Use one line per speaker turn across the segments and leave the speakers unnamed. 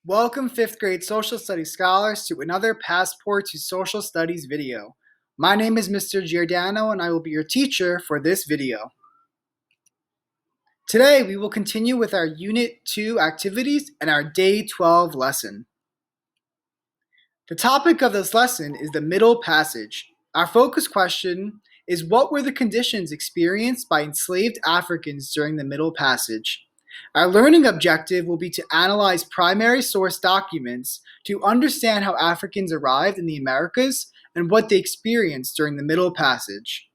Welcome 5th grade social studies scholars to another Passport to Social Studies video. My name is Mr. Giordano and I will be your teacher for this video. Today we will continue with our Unit 2 activities and our Day 12 lesson. The topic of this lesson is the Middle Passage. Our focus question is, what were the conditions experienced by enslaved Africans during the Middle Passage? Our learning objective will be to analyze primary source documents to understand how Africans arrived in the Americas and what they experienced during the Middle Passage.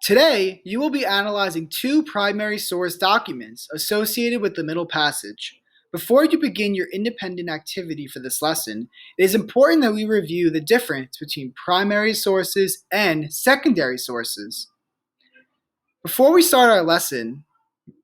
Today, you will be analyzing two primary source documents associated with the Middle Passage. Before you begin your independent activity for this lesson, it is important that we review the difference between primary sources and secondary sources. Before we start our lesson,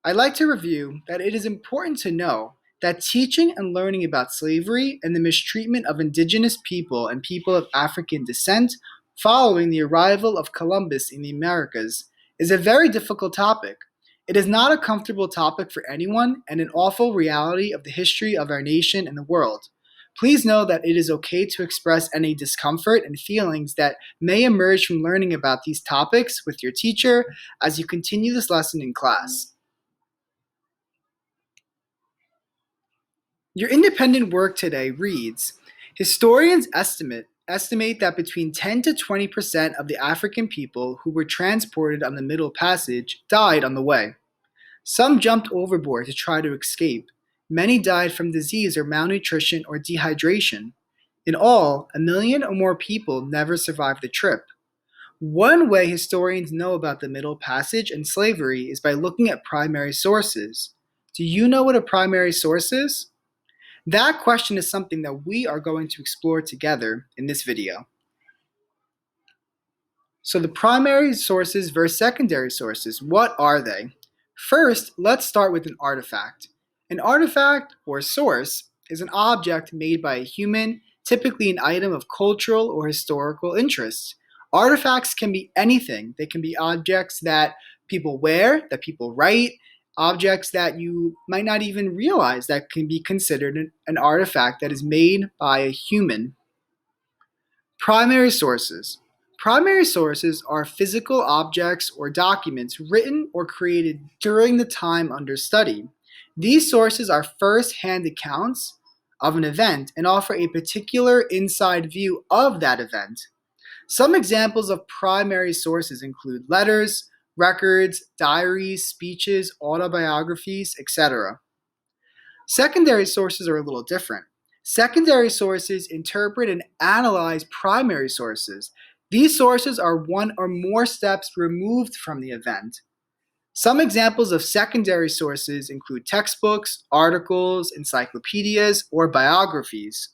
I'd like to review that it is important to know that teaching and learning about slavery and the mistreatment of indigenous people and people of African descent following the arrival of Columbus in the Americas is a very difficult topic. It is not a comfortable topic for anyone and an awful reality of the history of our nation and the world. Please know that it is okay to express any discomfort and feelings that may emerge from learning about these topics with your teacher as you continue this lesson in class. Your independent work today reads, historians estimate that between 10 to 20% of the African people who were transported on the Middle Passage died on the way. Some jumped overboard to try to escape. Many died from disease or malnutrition or dehydration. In all, 1 million or more people never survived the trip. One way historians know about the Middle Passage and slavery is by looking at primary sources. Do you know what a primary source is? That question is something that we are going to explore together in this video. So the primary sources versus secondary sources, what are they? First, let's start with an artifact. An artifact, or source, is an object made by a human, typically an item of cultural or historical interest. Artifacts can be anything. They can be objects that people wear, that people write, objects that you might not even realize that can be considered an artifact that is made by a human. Primary sources. Primary sources are physical objects or documents written or created during the time under study. These sources are first-hand accounts of an event and offer a particular inside view of that event. Some examples of primary sources include letters, records, diaries, speeches, autobiographies, etc. Secondary sources are a little different. Secondary sources interpret and analyze primary sources. These sources are one or more steps removed from the event. Some examples of secondary sources include textbooks, articles, encyclopedias, or biographies.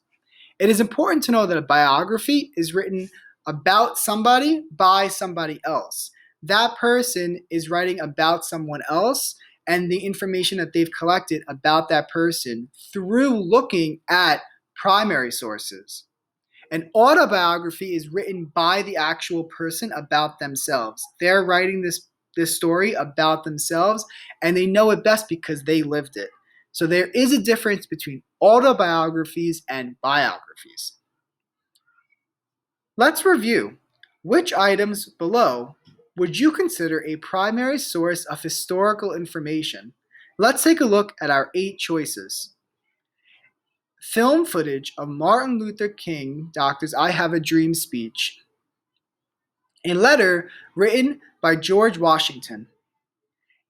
It is important to know that a biography is written about somebody by somebody else. That person is writing about someone else and the information that they've collected about that person through looking at primary sources. An autobiography is written by the actual person about themselves. They're writing this story about themselves, and they know it best because they lived it. So there is a difference between autobiographies and biographies. Let's review. Which items below would you consider a primary source of historical information? Let's take a look at our 8 choices. Film footage of Martin Luther King Dr.'s I Have a Dream speech. A letter written by George Washington.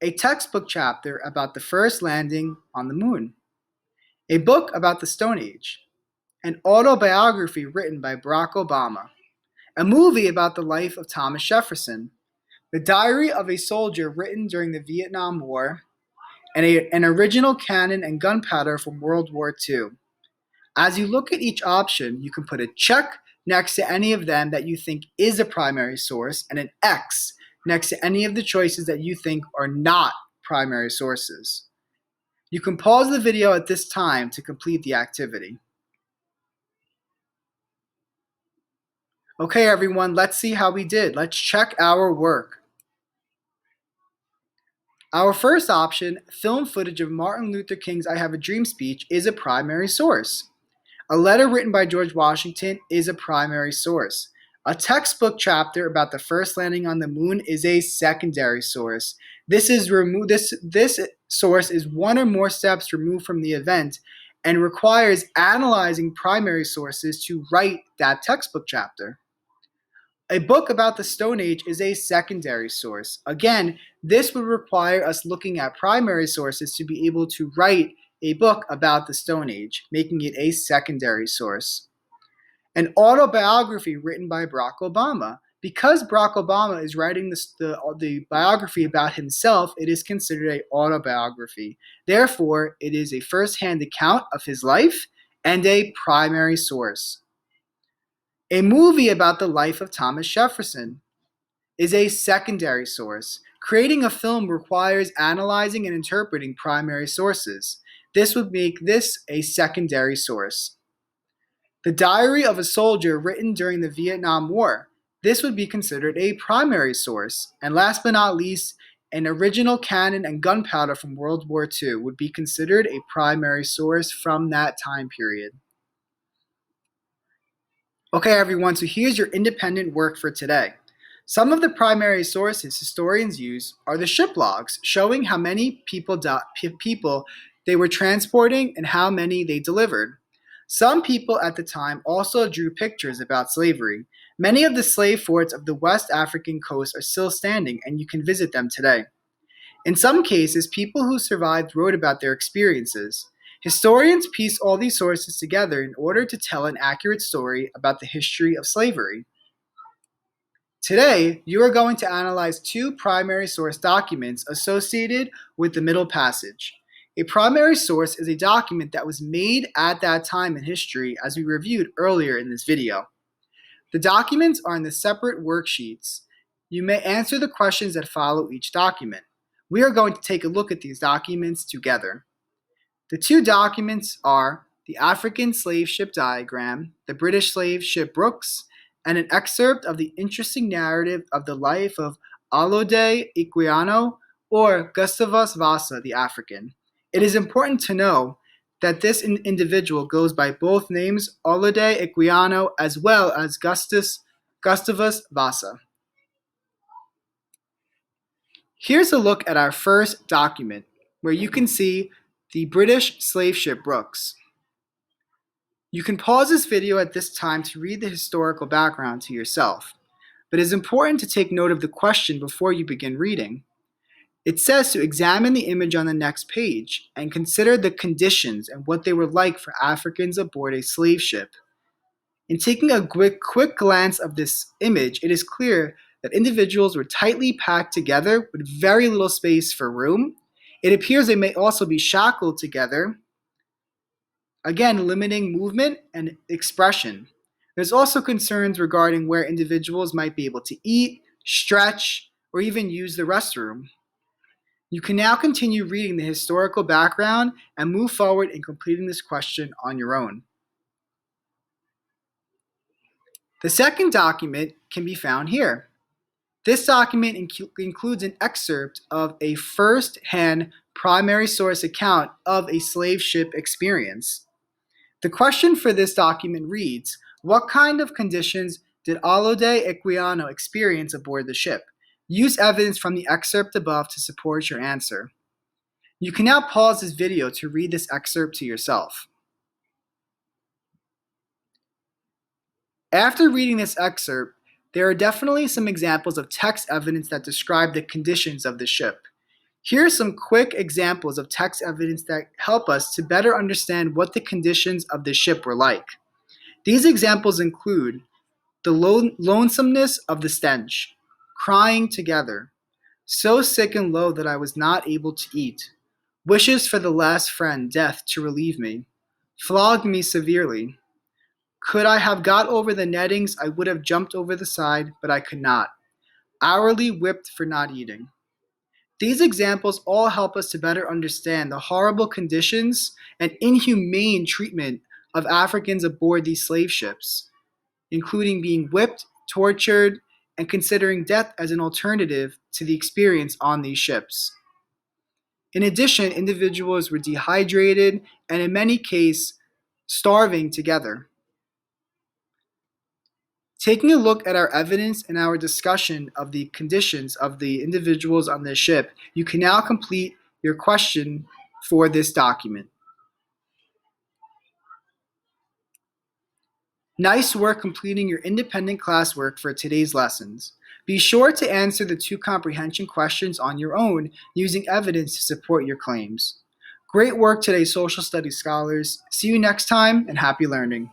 A textbook chapter about the first landing on the moon. A book about the Stone Age. An autobiography written by Barack Obama. A movie about the life of Thomas Jefferson. The Diary of a Soldier written during the Vietnam War. And an original cannon and gunpowder from World War II. As you look at each option, you can put a check next to any of them that you think is a primary source and an X next to any of the choices that you think are not primary sources. You can pause the video at this time to complete the activity. Okay, everyone, let's see how we did. Let's check our work. Our first option, film footage of Martin Luther King's I Have a Dream speech, is a primary source. A letter written by George Washington is a primary source. A textbook chapter about the first landing on the moon is a secondary source. This source is one or more steps removed from the event and requires analyzing primary sources to write that textbook chapter. A book about the Stone Age is a secondary source. Again, this would require us looking at primary sources to be able to write a book about the Stone Age, making it a secondary source. An autobiography written by Barack Obama. Because Barack Obama is writing the biography about himself, it is considered an autobiography. Therefore, it is a first-hand account of his life and a primary source. A movie about the life of Thomas Jefferson is a secondary source. Creating a film requires analyzing and interpreting primary sources. This would make this a secondary source. The Diary of a Soldier written during the Vietnam War. This would be considered a primary source. And last but not least, an original cannon and gunpowder from World War II would be considered a primary source from that time period. Okay, everyone, so here's your independent work for today. Some of the primary sources historians use are the ship logs, showing how many people they were transporting and how many they delivered. Some people at the time also drew pictures about slavery. Many of the slave forts of the West African coast are still standing, and you can visit them today. In some cases, people who survived wrote about their experiences. Historians piece all these sources together in order to tell an accurate story about the history of slavery. Today, you are going to analyze two primary source documents associated with the Middle Passage. A primary source is a document that was made at that time in history, as we reviewed earlier in this video. The documents are in the separate worksheets. You may answer the questions that follow each document. We are going to take a look at these documents together. The two documents are the African slave ship diagram, the British slave ship Brooks, and an excerpt of the interesting narrative of the life of Olaudah Equiano or Gustavus Vasa the African. It is important to know that this individual goes by both names, Olaudah Equiano as well as Gustavus Vasa. Here's a look at our first document, where you can see the British slave ship Brooks. You can pause this video at this time to read the historical background to yourself, but it is important to take note of the question before you begin reading. It says to examine the image on the next page and consider the conditions and what they were like for Africans aboard a slave ship. In taking a quick glance of this image, it is clear that individuals were tightly packed together with very little space for room. It appears they may also be shackled together, again limiting movement and expression. There's also concerns regarding where individuals might be able to eat, stretch, or even use the restroom. You can now continue reading the historical background and move forward in completing this question on your own. The second document can be found here. This document includes an excerpt of a first-hand primary source account of a slave ship experience. The question for this document reads, what kind of conditions did Olaudah Equiano experience aboard the ship? Use evidence from the excerpt above to support your answer. You can now pause this video to read this excerpt to yourself. After reading this excerpt, there are definitely some examples of text evidence that describe the conditions of the ship. Here are some quick examples of text evidence that help us to better understand what the conditions of the ship were like. These examples include the lonesomeness of the stench, crying together, so sick and low that I was not able to eat, wishes for the last friend, death, to relieve me, flogged me severely. Could I have got over the nettings, I would have jumped over the side, but I could not. Hourly whipped for not eating. These examples all help us to better understand the horrible conditions and inhumane treatment of Africans aboard these slave ships, including being whipped, tortured, and considering death as an alternative to the experience on these ships. In addition, individuals were dehydrated and in many cases starving together. Taking a look at our evidence and our discussion of the conditions of the individuals on this ship, you can now complete your question for this document. Nice work completing your independent classwork for today's lessons. Be sure to answer the 2 comprehension questions on your own using evidence to support your claims. Great work today, social studies scholars. See you next time and happy learning.